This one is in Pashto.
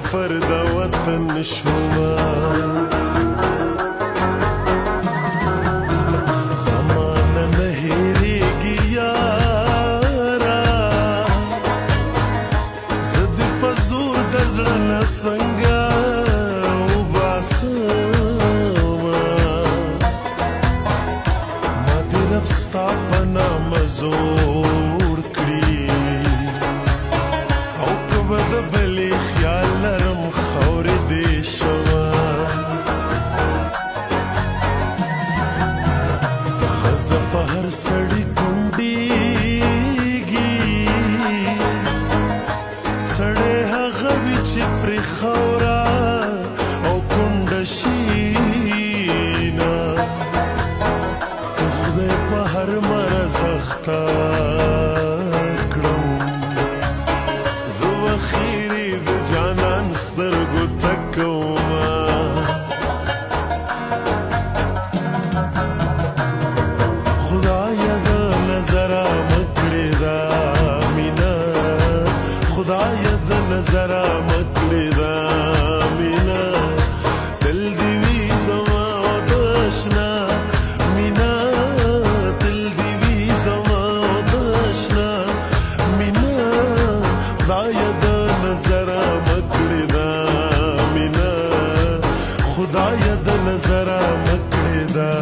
مسافر د وطن شوما زمانه نه هېرېږي یاره زه دې په زور د زړه نه څنګه وباسمه ما دې رب ستا په نامه زوړ کړي او که به د بلې خیال لرم خاورې دې شوه ښځه په هر سړي کونډېږي سړی هغه وي چې پرې خاوره او کونډه شي نه که خدای په هر مرض اخته کړم زه وخیرې د جانان سترګو ته کومه خدایه د نظره مه کړې دا مینه خدایه د نظره مه کړې دا مینه تل دې وي زما او د اشنا مینه تل دې وي زما او د اشنا مینه خدایه د نظره مه کړې دا مینه خدایه د نظره مه کړې دا